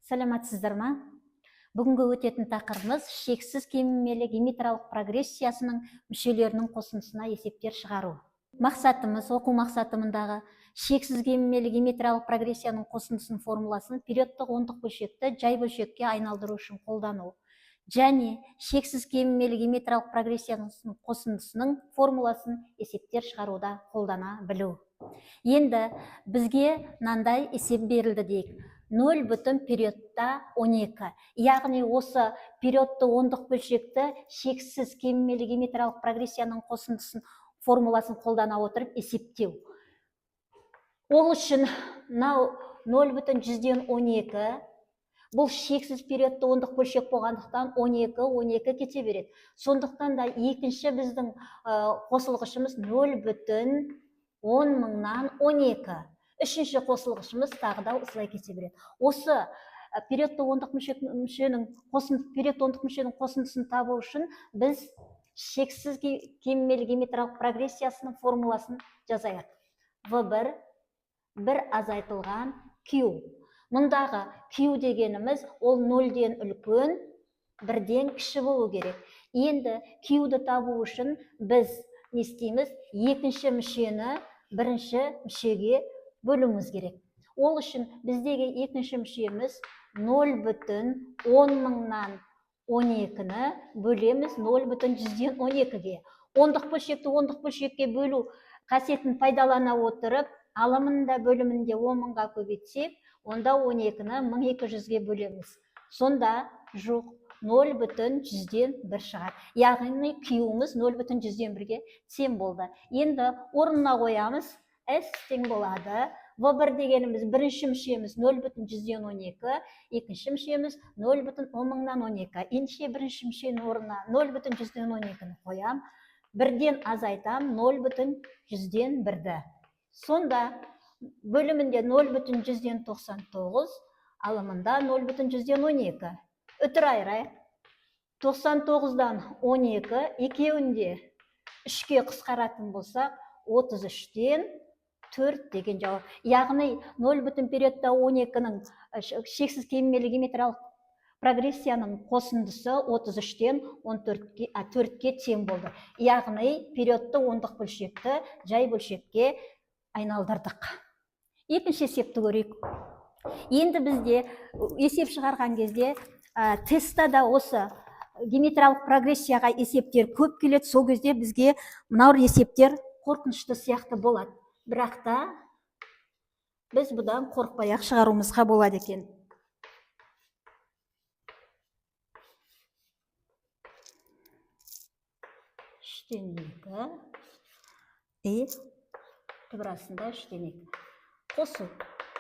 Саламатсыздар ма? Бүгінгі өтетін тақырыбымыз шексіз кемімелі геометриялық прогрессиясының мүшелерінің қосындысына есептер шығару. Мақсатымыз, оқу мақсатымындағы шексіз кемімелі геометриялық прогрессияның қосындысының формуласын периодтық ондық бөлшекті жай бөлшекке айналдыру үшін қолдану. Және шексіз кемімелі геометриялық прогрессияның қосындысының формуласын есептер шығаруда қолдана білу. Енді бізге мынандай есеп берілді дейік. 0 бүтін периодта 12. Яғни осы периодты ондық бөлшекті шексіз кемімелі геометриялық прогрессияның қосындысын формуласын қолдана отырып есептеу. Ол үшін 0 бүтін 12 бұл шексіз периодты ондық бөлшек болғандықтан 12 кете береді. Сондықтан да екінші біздің қосылғышымыз 0 бүтін 10 мыңнан 12. Үшінші қосылғышымыз тағы да осылай кете береді. Осы периодты ондық мүшенің қосындысын табу үшін біз шексіз кемімелі геометриялық прогрессиясының формуласын жазайық. В1 бір азайтылған Q. Мұндағы Q дегеніміз ол 0-ден үлкен, 1-ден кіші болу керек. Енді Q-ді табу үшін біз не істейміз? Екінші мүшені бірінші мүшеге бөлуіміз керек. Ол үшін біздегі екінші мүшеміз 0 бүтін 10 мыңнан 12-ні бөлеміз 0 бүтін 112-ге. Ондық бөлшекті ондық бөлшекке бөлу қасиетін пайдалана отырып, алымында бөлімінде 10 мыңға көбейтсек, онда 12-ні 1200-ге бөлеміз. Сонда жоқ 0 бүтін 100-ден 1 шығар. Яғни Q-іміз 0 бүтін 100-ден 1-ге тең болды. Енді орнына қоямыз. S тең болады. В1 дегеніміз бірінші мүшеміз 0 бүтін 112, екінші мүшеміз 0 бүтін 10 мыңнан 12. Ендеше бірінші мүшенің орнына 0 бүтін 112-ні қоям. 1-ден азайтам 0 бүтін 100-ден 1-ді. Сонда бөлімінде 0 бүтін 100-ден 99, алымында 0 бүтін 100-ден 12. Үтір айырайық. 99-дан 12, екеуінде 3-ке қысқаратын болсақ, 33-ден 4 деген жауап. Яғни 0 бүтін периодта 12-нің шексіз кемімелі геометриялық прогрессияның қосындысы 33-ден 4-ке тең болды. Яғни периодты ондық бөлшекті жай бөлшекке айналдырдық. Екінші есепті көрейік. Енді бізде есеп шығарған кезде тестта да осы геометриялық прогрессияға есептер көп келеді. Сол кезде бізге мынау есептер қорқынышты сияқты болады. Бірақ та біз бұдан қорықпай-ақ шығаруымызға болады екен. Үштен 2 и түбірасында 3-тен 2. Қосу.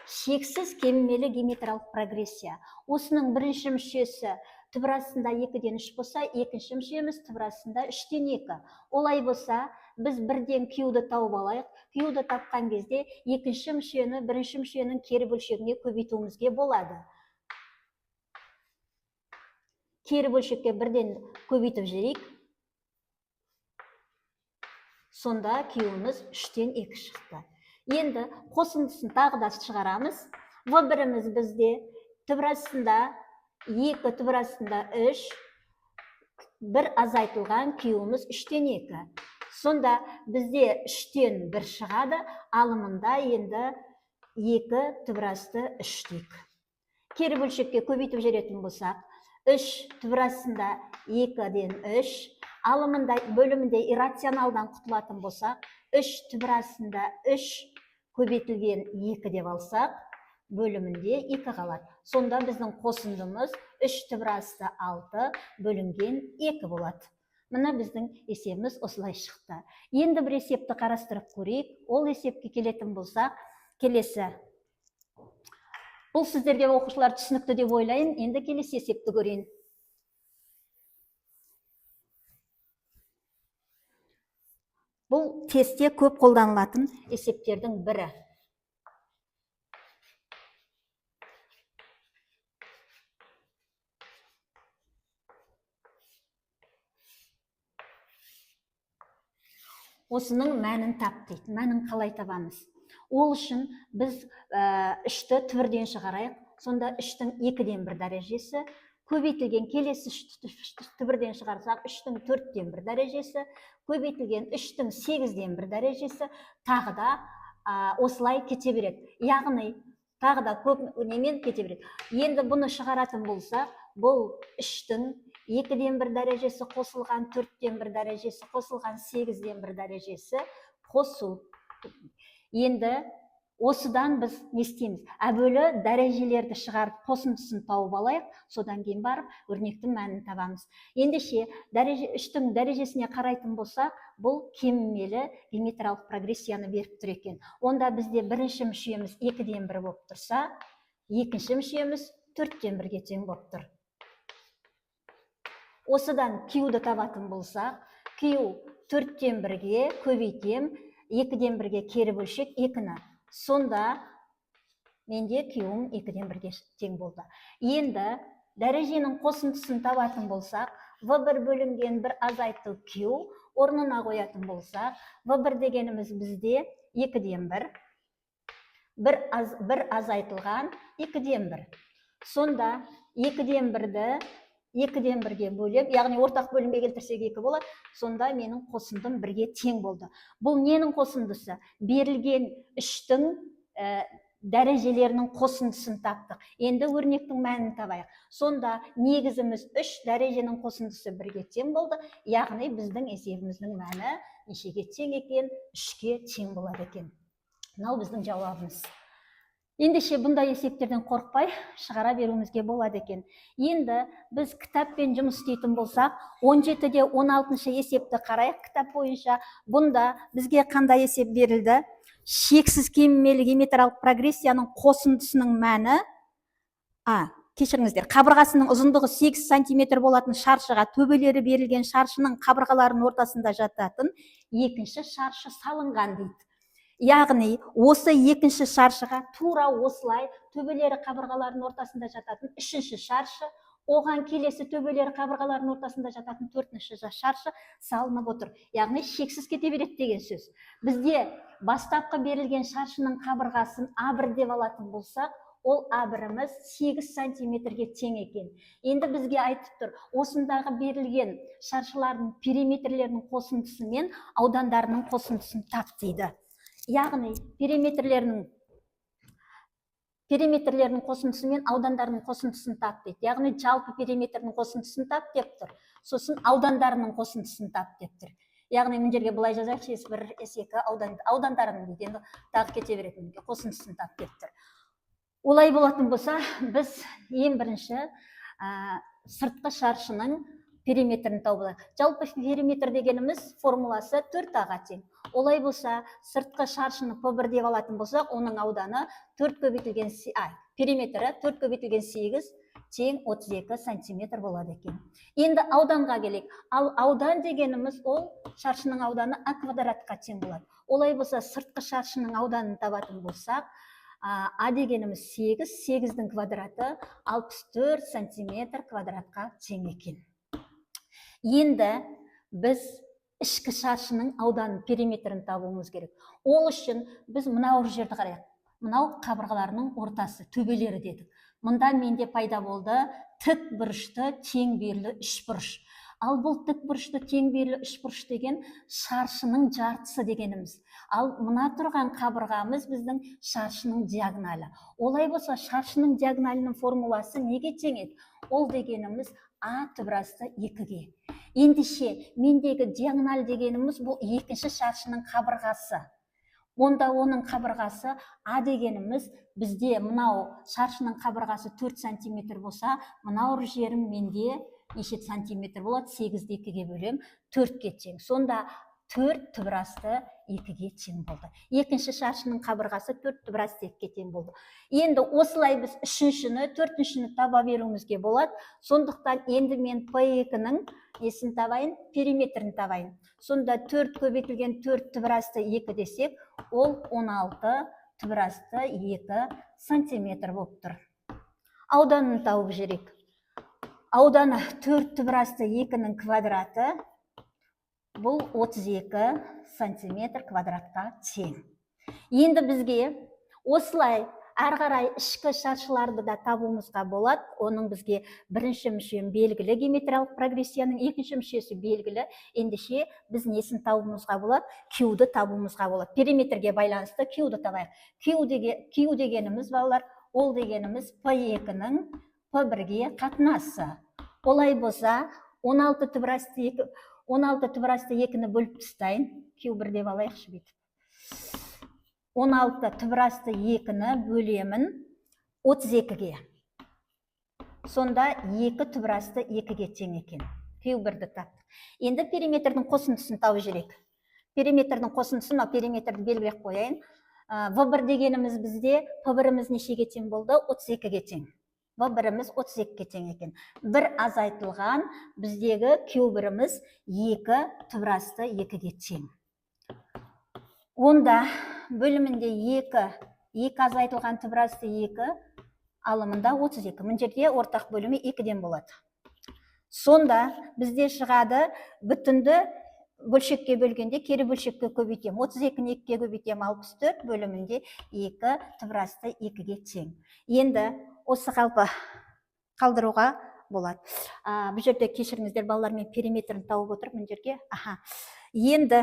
Шексіз кемімелі геометриялық прогрессия. Осының бірінші мүшесі түбірасында 2-ден 3 болса, екінші мүшеміз түбірасында 3-тен 2. Олай болса, біз 1-ден Q-ді тауып алайық. Q-ді тапқан кезде екінші мүшені бірінші мүшенің кері бөлшегіне көбейтуімізге болады. Кері бөлшекке 1-ден көбейтіп жіберейік. Сонда Q-іміз 3-тен 2 шықты. Енді қосындысын тағы да шығарамыз. В1-іміз бізде түбірасында 2, түбірасында 3, бір азайтылған Q-іміз 3-тен 2. Сонда бізде 3-тен 1 шығады, алымында енді 2 түбірасты 3 дейік. Кері бөлшекке көбейтіп жіберетін болсақ, 3 түбірасында 2-ден 3, алымында бөлімінде иррационалдан құтылатын болсақ, 3 түбірасында 3 көбейтілген 2 деп алсақ, бөлімінде 2 қалады. Сонда біздің қосындымыз 3 түбірасты 6 бөлінген 2 болады. Мына біздің есебіміз осылай шықты. Енді бір есепті қарастырып көрейік. Ол есепке келетін болсақ, келесі. Бұл сіздерге оқушылар түсінікті деп ойлайын. Енді келесі есепті көрейін. Бұл тестте көп қолданылатын есептердің бірі. Осының мәнін тап дейді. Мәнін қалай табамыз? Ол үшін біз 3-ті түбірден шығарайық. сонда 3-тің 2-ден 1 дәрежесі, көбейтілген келесі 3-ті бірден шығарсақ 3-тің 4-тен 1 дәрежесі, көбейтілген 3-тің 8-ден 1 дәрежесі, тағы да осылай кете береді. Яғни тағы да көп немен кете береді. Енді бұны шығаратын болса, бұл 3-тің 2-ден 1 дәрежесі қосылған, 4-тен 1 дәрежесі қосылған, 8-ден 1 дәрежесі қосу. Енді осыдан біз не істейміз? Әуелі дәрежелерді шығарып, қосындысын тауып алайық, содан кейін барып өрнектің мәнін табамыз. Ендеше 3-тің дәрежесіне қарайтын болса, бұл кемімелі геометриялық прогрессияны беріп тұр екен. Онда бізде бірінші мүшеміз 2-ден 1 болып тұрса, екінші мүшеміз 4-тен 1-ге тең болып тұр. Осыдан Q-ді табатын болсақ, Q 4-тен 1-ге көбейтем, 2-ден 1-ге кері бөлшек 2-ні. Сонда менде Q-ім 2-ден 1-ге тең болды. Енді дәреженің қосындысын табатын болсақ, V1 бөлінген 1 азайту Q орнына қоятын болсақ, V1 дегеніміз бізде 2-ден 1, 1 азайтылған 2-ден 1. Сонда 2-ден 1-ді 2-ден 1-ге бөлем, яғни ортақ бөлімге келтірсек 2 болады, сонда менің қосындым 1-ге тең болды. Бұл ненің қосындысы? Берілген 3-тің дәрежелерінің қосындысын таптық. Енді өрнектің мәнін табайық. Сонда негізіміз 3, дәреженің қосындысы 1-ге тең болды, яғни біздің есебіміздің мәні нешеге тең екен? 3-ке тең болады екен. Мынау біздің жауабымыз. Ендеше бұндай есептерден қорықпай шығара беруімізге болады екен. Енді біз кітаппен жұмыс істейтін болсақ, 17-де 16-шы есепті қарайық кітап бойынша. Бұнда бізге қандай есеп берілді? Шексіз кемімелі геометриялық прогрессияның қосындысының мәні, кешіріңіздер, қабырғасының ұзындығы 8 см болатын шаршыға төбелері берілген шаршының қабырғаларының ортасында жататын екінші шаршы салынған дейді. Яғни, осы екінші шаршыға тура осылай төбелері қабырғаларының ортасында жататын үшінші шаршы, оған келесі төбелері қабырғаларының ортасында жататын төртінші шаршы салынып отыр. Яғни, шексіз кете береді деген сөз. Бізде бастапқы берілген шаршының қабырғасын А1 деп алатын болсақ, ол А1-іміз 8 сантиметрге тең екен. Енді бізге айтып тұр, осындағы берілген шаршылардың периметрлерінің қосындысы мен аудандарының қосындысын тап дейді. Яғни, периметрлерінің қосындысы мен аудандарының қосындысын тап дейді. Яғни, жалпы периметрінің қосындысын тап деп тұр. Сосын аудандарының қосындысын тап деп тұр. Яғни, мына жерге былай жазайықшы, S1, S2 аудандарының дейді. Енді тағы кете беретін қосындысын тап деп тұр. Олай болатын болса, біз ең бірінші сыртқы шаршының периметрін тауып алайық. Жалпы периметр дегеніміз формуласы 4А-ға тең. Олай болса, сыртқы шаршыны P1 деп алатын болсақ, оның ауданы 4 көбейтілген периметрі 4 көбейтілген 8 тең 32 сантиметр болады екен. Енді ауданға келейік. Ал аудан дегеніміз ол шаршының ауданы А квадратқа тең болады. Олай болса, сыртқы шаршының ауданын табатын болсақ, А дегеніміз 8, 8-дің квадраты 64 сантиметр квадратқа тең екен. Енді біз ішкі шаршының ауданын периметрін табуымыз керек. Ол үшін біз мынау жерді қарайық. Мынау қабырғаларының ортасы, төбелері дедік. Мұнда менде пайда болды тік бұрышты тең бүйірлі үшбұрыш. Ал бұл тік бұрышты тең бүйірлі үшбұрыш деген шаршының жартысы дегеніміз. Ал мына тұрған қабырғамыз біздің шаршының диагоналі. Олай болса, шаршының диагоналінің формуласы неге тең еді? Ол дегеніміз А түбірасты 2-ге. Ендеше, мендегі диагональ дегеніміз бұл екінші шаршының қабырғасы. Онда оның қабырғасы А дегеніміз бізде мынау шаршының қабырғасы 4 сантиметр болса, мынау жерім менде неше сантиметр болады? 8-ді 2-ге бөлем, 4-ке тең. Сонда 4 түбірасты 2-ге тең болды. Екінші шаршының қабырғасы 4 түбірасты 2-ге тең болды. Енді осылай біз үшіншіні, төртіншіні таба беруімізге болады. Сондықтан енді мен P2-ның несін табайын? Периметрін табайын. Сонда 4 көбейтілген 4 түбірасты 2 десек, ол 16 түбірасты 2 сантиметр болып тұр. Ауданын тауып жүрек. Ауданы 4 түбірасты 2-ның квадраты, бұл 32 сантиметр квадратқа тең. Енді бізге осылай ары қарай ішкі шаршыларды да табуымызға болады. Оның бізге бірінші мүше белгілі, геометриялық прогрессияның екінші мүшесі белгілі. Ендеше біз несін табуымызға болады? Q-ді табуымызға болады. Периметрге байланысты Q-ді табайық. Q дегеніміз, балалар, ол дегеніміз P2-нің P1-ге қатынасы. Олай болса, 16 түбірасты 2-ні бөліп тастайын. Q1 деп алайықшы бүйтіп. 16 түбірасты 2-ні бөлемін 32-ге. Сонда 2 түбірасты 2-ге тең екен. Q1-ді таптық. Енді периметрдің қосындысын тауып жүрейік. Периметрдің қосындысын, периметрді белгілеп қояйын. V1 дегеніміз бізде, P1-іміз нешеге тең болды? 32-ге тең. V1-іміз 32-ге тең екен. Бір азайтылған біздегі Q1-іміз 2 түбірасты 2-ге тең. Онда бөлімінде 2 азайтылған түбірасты 2, алымында 32. Мына жерде ортақ бөлімі 2-ден болады. Сонда бізде шығады бүтінді бөлшекке бөлгенде кері бөлшекке көбейтем. 32-ні 2-ге көбейтем, 64 бөлімінде 2 түбірасты 2-ге тең. Енді осы қалпы қалдыруға болады. Бұл жерде кешіріңіздер, балалар, мен периметрін тауып отырып, мына жерге. Енді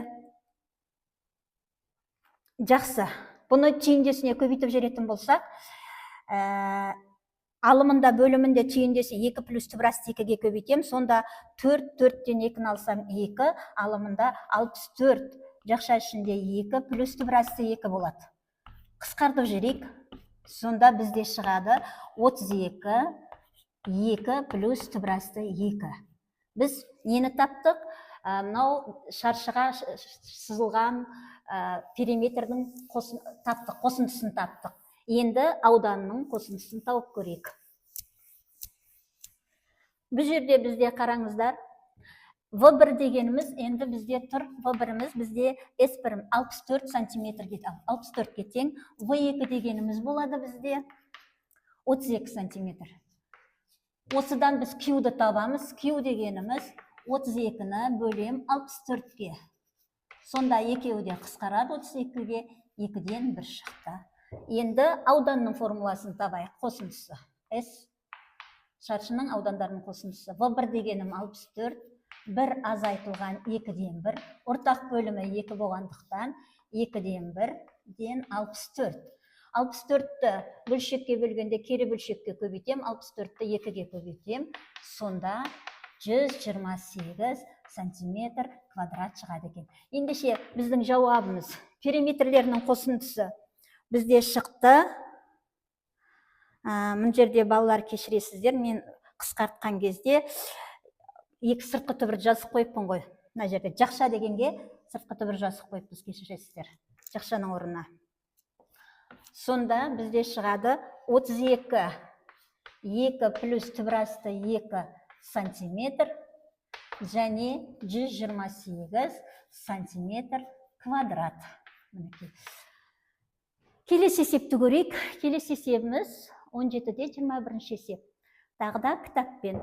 жақсы. Бұны түйіндесіне көбейтіп жүретін болсақ, алымында бөлімінде түйіндесі 2 плюс түбірасты 2-ге көбейтем. Сонда 4-4-тен 2-ні алсам 2, алымында 64 жақша ішінде 2 плюс түбірасты 2 болады. Қысқартып жүрейік. Сонда бізде шығады 32, 2 плюс түбірасты 2. Біз нені таптық? Мынау шаршыға сызылған периметрдің қосындысын таптық. Енді ауданның қосындысын тауып көрейік. Бұл жерде бізде қараңыздар, V1 дегеніміз енді бізде тұр. V1-іміз бізде S1 64 сантиметрге 64-ге тең. V2 дегеніміз болады бізде 32 сантиметр. Осыдан біз Q-ді табамыз. Q дегеніміз 32-ні бөлем 64-ге. Сонда екеуі де қысқарады, 32-ге 2-ден 1 шықты. Енді ауданның формуласын табайық, қосындысы. S шаршының аудандарының қосындысы. V1 дегенім 64, 1 азайтылған 2-ден 1. Ортақ бөлімі 2 болғандықтан 2-ден 1-ден 64. 64-ті бөлшекке бөлгенде кері бөлшекке көбейтем, 64-ті 2-ге көбейтем. Сонда 128 сантиметр квадрат шығады екен. Ендеше біздің жауабымыз периметрлерінің қосындысы бізде шықты. Мұн жерде балалар кешіресіздер, мен қысқартқан кезде екі сыртқы түбір жазып қойыппын ғой. Мына жерде жақша дегенге сыртқы түбір жазып қойыппыз, кешіресіздер. Жақшаның орнына. Сонда бізде шығады 32, 2 плюс түбірасты 2 сантиметр және 128 сантиметр квадрат. Келесі есепті көрейік. Келесі есебіміз 17-де 21-ші есеп. Тағда кітаппен.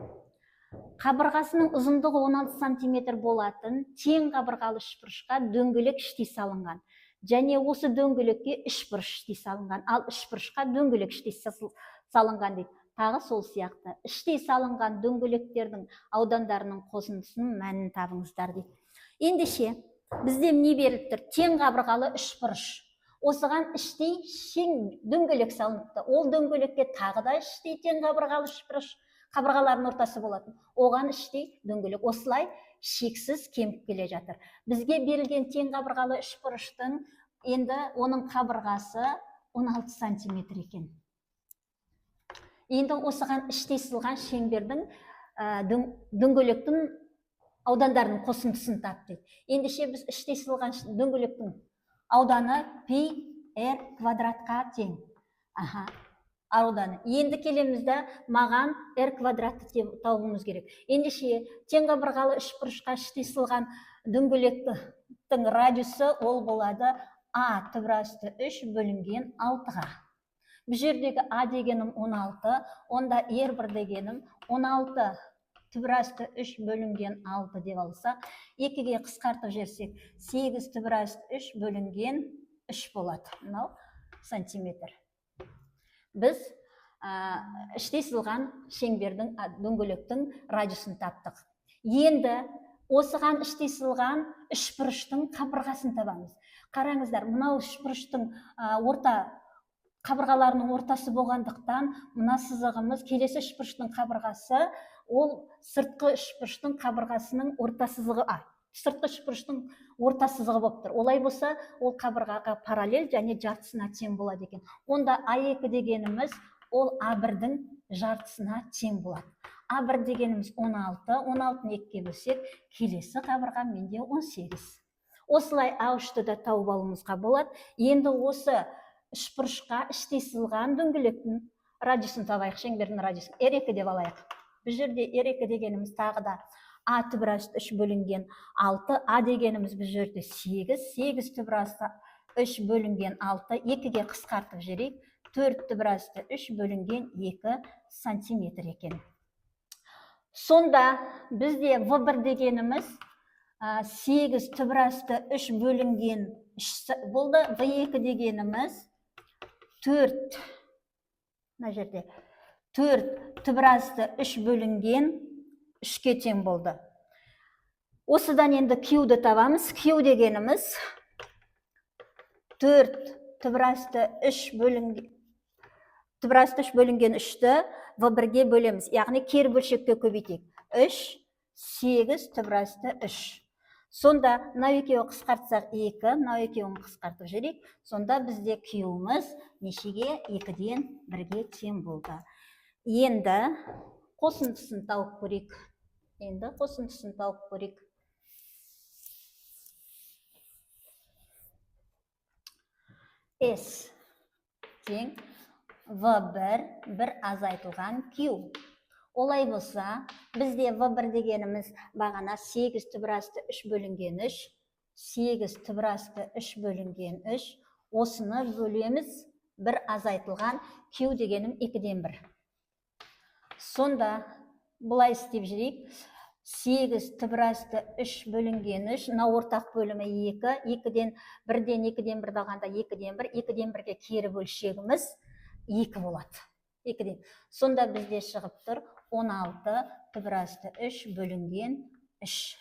Қабырғасының ұзындығы 16 сантиметр болатын тең қабырғалы үшбұрышқа дөңгелек іштей салынған. Және осы дөңгелекке үшбұрыш іштей салынған. Ал үшбұрышқа дөңгелек іштей салынған дейді. Тағы сол сияқты. Іштей салынған дөңгелектердің аудандарының қосындысының мәнін табыңыздар дейді. Ендеше бізде не беріліп тұр? Тең қабырғалы үшбұрыш. Осыған іштей дөңгелек салыныпты. Ол дөңгелекке тағы да іштей тең қабырғалы үшбұрыш қабырғалардың ортасы болатын. Оған іштей дөңгелек. Осылай шексіз кеміп келе жатыр. Бізге берілген тең қабырғалы үшбұрыштың енді оның қабырғасы 16 сантиметр екен. Енді осыған іштей сызылған шеңбердің дөңгелектің аудандарының қосындысын тап дейді. Ендеше біз іштей сызылған дөңгелектің ауданы пи r квадратқа тең. Ауданы. Енді келемізді маған r квадратты табуымыз керек. Ендеше тең қабырғалы үшбұрышқа іштей сызылған дөңгелектің радиусы ол болады а түбірасты 3 бөлінген 6-ға. Бұл жердегі а дегенім 16, онда r1 дегенім 16 түбірасты 3 бөлінген 6 деп алсақ, 2-ге қысқартып жерсек, 8 түбірасты 3 бөлінген 3 болады. Мынау сантиметр. біз іштей сызылған шеңбердің дөңгелектің радиусын таптық. Енді осыған іштей сызылған үшбұрыштың қабырғасын табамыз. Қараңыздар, мынау үшбұрыштың орта қабырғаларының ортасы болғандықтан, мына сызығымыз келесі үшбұрыштың қабырғасы, ол сыртқы үшбұрыштың қабырғасының орта сызығы, сыртқы үшбұрыштың орта сызығы болып тұр. Олай болса, ол қабырғаға параллель және жартысына тең болады екен. Онда А2 дегеніміз ол А1-дің жартысына тең болады. А1 дегеніміз 16, 16-ны 2-ге бөлсек, келесі қабырға менде 18. Осылай А3-ті да тауып алуымызға болады. Енді осы үшбұрышқа іштей сызылған дөңгелектің радиусын табайық, шеңбердің радиусын R2 деп алайық. Бұл жерде R2 дегеніміз тағы да А түбір асты 3 бөлінген 6, А дегеніміз бұл жерде 8, 8 түбір асты 3 бөлінген 6, 2-ге қысқартып жіберейік, 4 түбір асты 3 бөлінген 2 сантиметр екен. Сонда бізде В1 дегеніміз 8 түбір асты 3 бөлінген 3 болды, В2 дегеніміз 4, мына жерде 4 түбір асты 3 бөлінген 3-ке тең болды. Осыдан енді Q-ді табамыз. Q дегеніміз 4 түбір асты 3 бөлінген 3-ті В1-ге бөлеміз. Яғни кері бөлшекке көбейтейік. 3, 8 түбір асты 3. Сонда мынау екеуін қысқартсақ 2, мынау екеуін қысқартып жіберейік. Сонда бізде Q-іміз нешеге? 2-ден 1-ге тең болды. Енді қосындысын тауып көрейік. S тең В1 бір азайтылған Q. Олай болса, бізде В1 дегеніміз бағана 8 түбір асты 3 бөлінген 3, 8 түбір асты 3 бөлінген 3, осыны бөлеміз, бір азайтылған Q дегенім 2-ден 1. Сонда бұлай істеп жүрейік. 8 түбір асты 3 бөлінген 3, мына ортақ бөлімі 2, 2-ден 1-ден алғанда 2-ден 1, 2-ден 1-ге кері бөлшегіміз 2 болады. 2-ден. Сонда бізде шығып тұр 16 түбір асты 3 бөлінген 3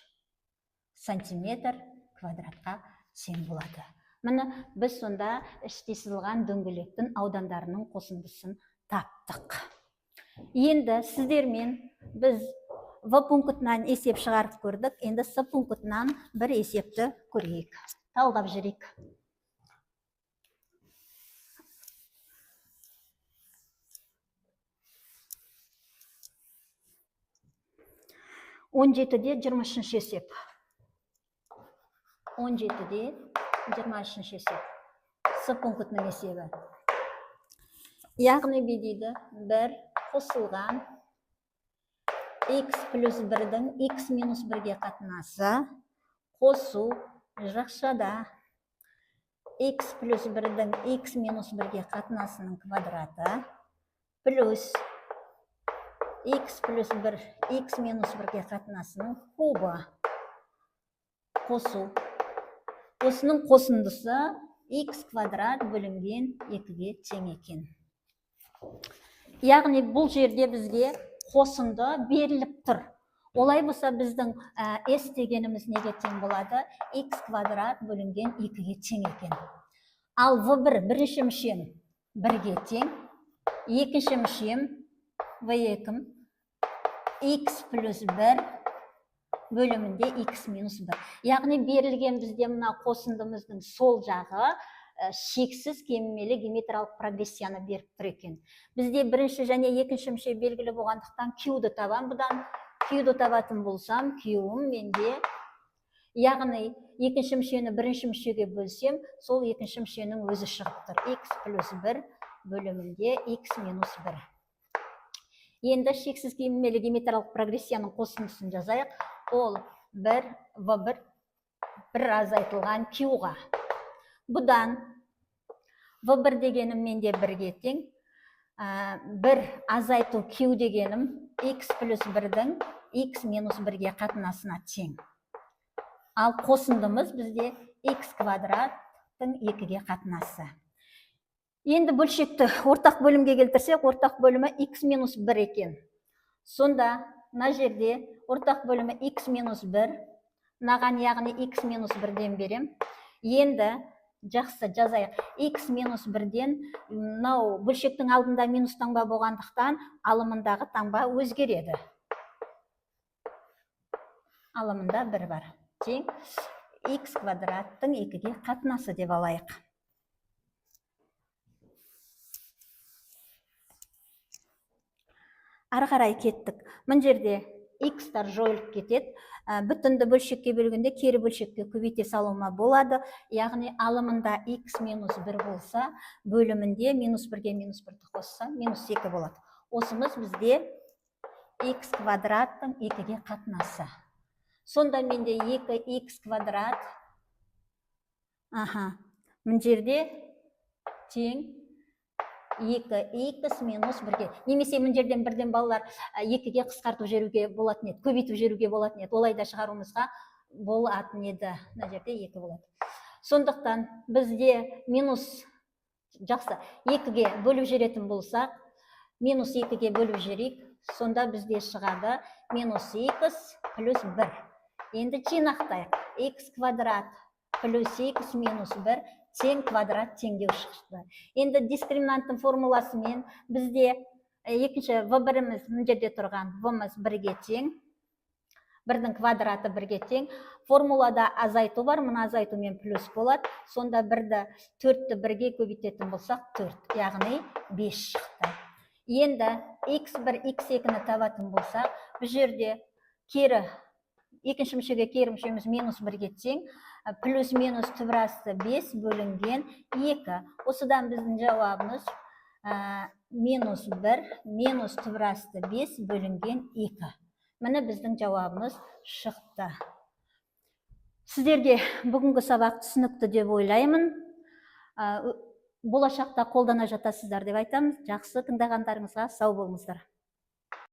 сантиметр квадратқа тең болады. Міне біз сонда іштей сызылған дөңгелектің аудандарының қосындысын таптық. Енді сіздермен біз В пунктынан есеп шығарып көрдік. Енді С пунктынан бір есепті көрейік. Талғап жүрейік. Он жетіде 23 есеп. 17-де 23 есеп. С пунктының есебі. Яғни бедейді бір қосылған x плюс 1-дің x минус 1-ге қатынасы, қосу жақшада x плюс 1-дің x минус 1-ге қатынасының квадраты, плюс x плюс 1 x минус 1-ге қатынасының кубы. Қосу. Осының қосындысы x квадрат бөлінген 2-ге тең екен. Яғни бұл жерде бізге қосынды беріліп тұр. Олай болса біздің S дегеніміз неге тең болады? X квадрат бөлінген 2-ге тең екен. Ал V1 бірінші мүшем 1-ге тең, екінші мүшем V2 X плюс 1 бөлімінде X минус 1. Яғни берілген бізде мына қосындымыздың сол жағы шексіз кемімелі геометриялық прогрессияны беріп тұр екен. Бізде бірінші және екінші мүше белгілі болғандықтан Q-ді табам. Бұдан Q-ді табатын болсам, Q-ім менде, яғни екінші мүшені бірінші мүшеге бөлсем, сол екінші мүшенің өзі шығып тұр. X плюс 1 бөлімінде X минус 1. Енді шексіз кемімелі геометриялық прогрессияның қосындысын жазайық. Ол V1 бір азайтылған Q-ға. Бұдан V1 дегенім менде 1-ге тең, бір азайту Q дегенім X плюс 1-дің X минус 1-ге қатынасына тең. Ал қосындымыз бізде X квадраттың 2-ге қатынасы. Енді бөлшекті ортақ бөлімге келтірсек, ортақ бөлімі x минус 1 екен. Сонда мына жерде ортақ бөлімі x минус 1, мынаған яғни x минус 1-ден берем. Енді жақсы жазайық. X минус 1-ден мынау бөлшектің алдында минус таңба болғандықтан алымындағы таңба өзгереді. Алымында 1 бар. Тең x квадраттың 2-ге қатынасы деп алайық. Ары қарай кеттік. Мына жерде x-тар жойылып кетеді. Бүтінді бөлшекке бөлгенде кері бөлшекке көбейте салуыма болады. Яғни алымында x минус 1 болса, бөлімінде минус 1-ге минус 1-ді қосса, минус 2 болады. Осымыз бізде x квадраттың 2-ге қатынасы. Сонда менде 2x квадрат, мына жерде тең 2x минус 1-ге. Немесе мына жерден бірден балалар 2-ге қысқартып жіберуге болатын еді, көбейтіп жіберуге болатын еді. Олай да шығаруымызға болатын еді. Мына жерде 2 болады. Сондықтан бізде минус, жақсы, 2-ге бөліп жіберетін болсақ, минус 2-ге бөліп жіберейік. Сонда бізде шығады минус x плюс 1. Енді жинақтайық. X квадрат плюс x минус 1 тең квадрат теңдеу шықты. Енді дискриминанттың формуласымен бізде екінші v1-іміз мына жерде тұрған v-міз 1-ге тең, 1-дің квадраты 1-ге тең. Формулада азайту бар, мына азайтумен плюс болады. Сонда 4-ті 1-ге көбейтетін болсақ 4, яғни 5 шықты. Енді x1, x2-ні табатын болсақ, бұл жерде кері екінші мүшеге кері мүшеміз минус 1-ге тең, плюс минус түбірасты 5 бөлінген 2. Осыдан біздің жауабымыз минус 1, минус түбірасты 5 бөлінген 2. Міне біздің жауабымыз шықты. Сіздерге бүгінгі сабақ түсінікті деп ойлаймын. Болашақта қолдана жатасыздар деп айтамыз. Жақсы тыңдағандарыңызға сау болыңыздар.